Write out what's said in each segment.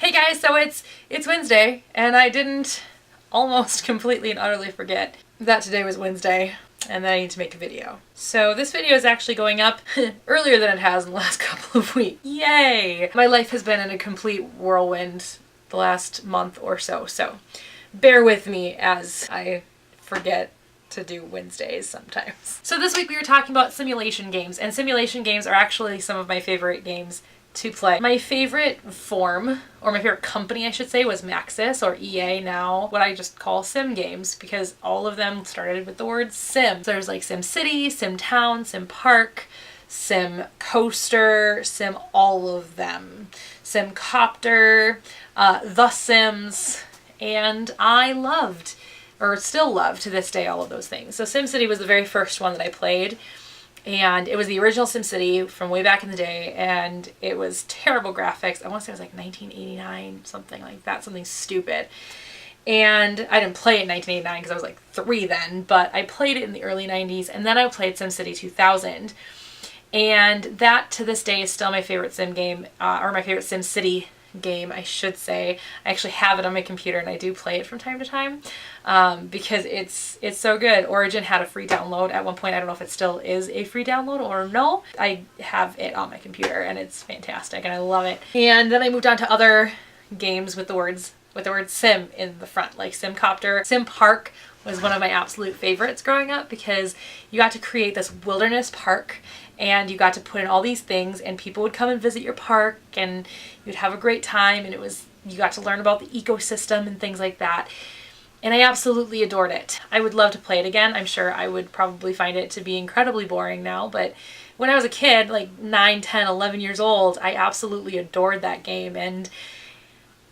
Hey guys, so it's Wednesday, and I didn't almost completely and utterly forget that today was Wednesday, and that I need to make a video. So this video is actually going up earlier than it has in the last couple of weeks. Yay! My life has been in a complete whirlwind the last month or so, so bear with me as I forget to do Wednesdays sometimes. So this week we were talking about simulation games, and simulation games are actually some of my favorite games to play. My favorite form, or my favorite company I should say, was Maxis, or EA now, what I just call sim games, because all of them started with the word sim. So there's like SimCity, Sim Town, Sim Park, Sim Coaster, Sim all of them, Sim Copter, The Sims, and I loved, or still love to this day, all of those things. So SimCity was the very first one that I played. And it was the original SimCity from way back in the day, and it was terrible graphics. I want to say it was like 1989, something like that, something stupid. And I didn't play it in 1989 because I was like 3 then, but I played it in the early 90s, and then I played SimCity 2000. And that, to this day, is still my favorite sim game, or my favorite SimCity game, I should say. I actually have it on my computer, and I do play it from time to time because it's so good. Origin had a free download at one point. I don't know if it still is a free download or no. I have it on my computer, and it's fantastic, and I love it. And then I moved on to other games with the word sim in the front, like Sim Copter. Sim Park was one of my absolute favorites growing up because you got to create this wilderness park, and you got to put in all these things, and people would come and visit your park, and you'd have a great time, and you got to learn about the ecosystem and things like that. And I absolutely adored it. I would love to play it again. I'm sure I would probably find it to be incredibly boring now, but when I was a kid, like 9, 10, 11 years old, I absolutely adored that game, and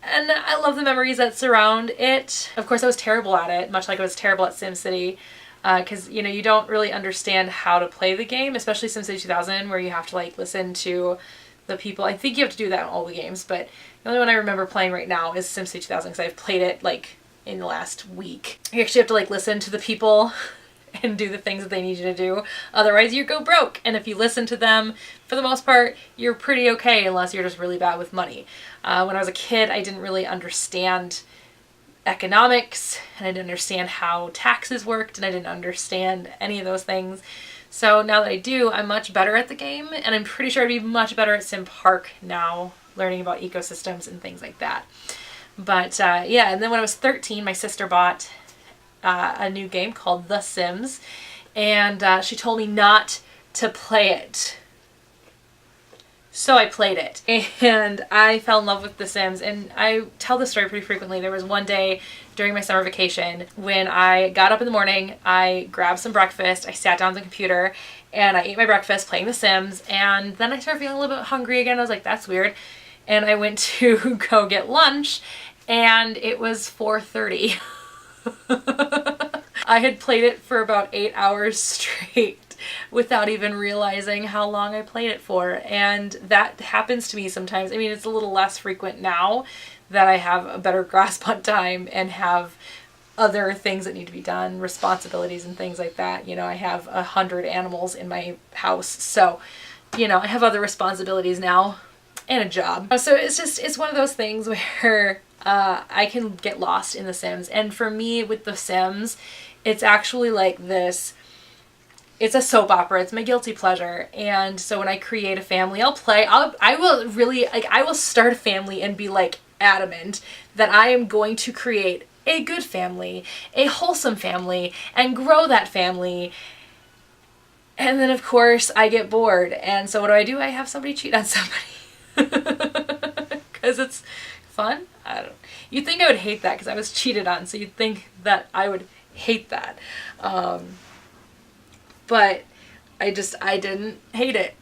I love the memories that surround it. Of course, I was terrible at it, much like I was terrible at SimCity. Because, you don't really understand how to play the game, especially SimCity 2000, where you have to, like, listen to the people. I think you have to do that in all the games, but the only one I remember playing right now is SimCity 2000, because I've played it, like, in the last week. You actually have to, like, listen to the people and do the things that they need you to do. Otherwise, you go broke. And if you listen to them, for the most part, you're pretty okay, unless you're just really bad with money. When I was a kid, I didn't really understand economics, and I didn't understand how taxes worked, and I didn't understand any of those things. So now that I do, I'm much better at the game, and I'm pretty sure I'd be much better at Sim Park now, learning about ecosystems and things like that. But yeah, and then when I was 13, my sister bought a new game called The Sims, and she told me not to play it. So I played it, and I fell in love with The Sims, and I tell this story pretty frequently. There was one day during my summer vacation when I got up in the morning, I grabbed some breakfast, I sat down on the computer, and I ate my breakfast playing The Sims, and then I started feeling a little bit hungry again. I was like, that's weird. And I went to go get lunch, and it was 4:30. I had played it for about 8 hours straight without even realizing how long I played it for. And that happens to me sometimes. I mean, it's a little less frequent now that I have a better grasp on time and have other things that need to be done, responsibilities and things like that. I have 100 animals in my house, so I have other responsibilities now and a job. So it's one of those things where I can get lost in The Sims. And for me with The Sims, it's actually like this. It's a soap opera. It's my guilty pleasure. And so when I create a family, I will start a family and be like adamant that I am going to create a good family, a wholesome family, and grow that family. And then of course I get bored. And so what do? I have somebody cheat on somebody. Because it's fun? You'd think I would hate that because I was cheated on. So you'd think that I would hate that. But I didn't hate it.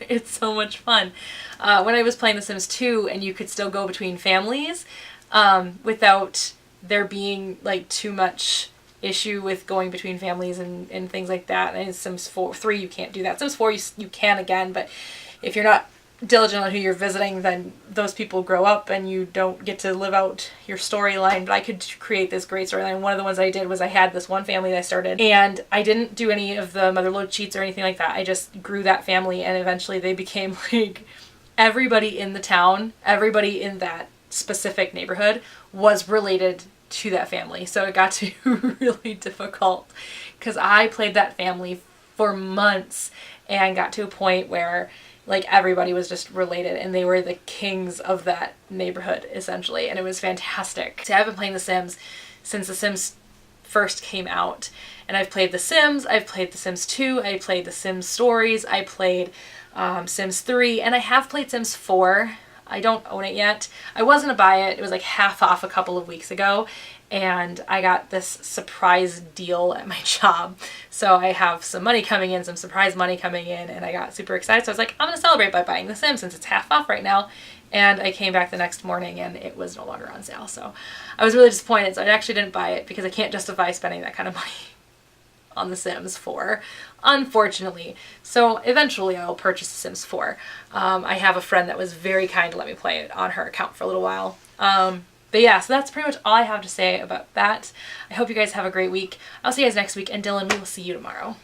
It's so much fun. When I was playing The Sims 2 and you could still go between families without there being like too much issue with going between families and things like that. And in Sims 3 you can't do that. Sims 4 you can again, but if you're not diligent on who you're visiting, then those people grow up and you don't get to live out your storyline. But I could create this great storyline. One of the ones I did was I had this one family that I started, and I didn't do any of the motherload cheats or anything like that. I just grew that family, and eventually they became like everybody in the town, everybody in that specific neighborhood was related to that family. So it got to be really difficult because I played that family for months and got to a point where like everybody was just related and they were the kings of that neighborhood essentially, and it was fantastic. So I've been playing The Sims since The Sims first came out, and I've played The Sims, I've played The Sims 2, I played The Sims Stories, I played Sims 3, and I have played Sims 4. I don't own it yet. I was gonna buy it. It was like half off a couple of weeks ago, and I got this surprise deal at my job. So I have some money coming in, some surprise money coming in, and I got super excited. So I was like, I'm gonna celebrate by buying The Sims since it's half off right now. And I came back the next morning and it was no longer on sale. So I was really disappointed. So I actually didn't buy it because I can't justify spending that kind of money on The Sims 4, unfortunately. So eventually I'll purchase The Sims 4. I have a friend that was very kind to let me play it on her account for a little while. But yeah, so that's pretty much all I have to say about that. I hope you guys have a great week. I'll see you guys next week, and Dylan, we will see you tomorrow.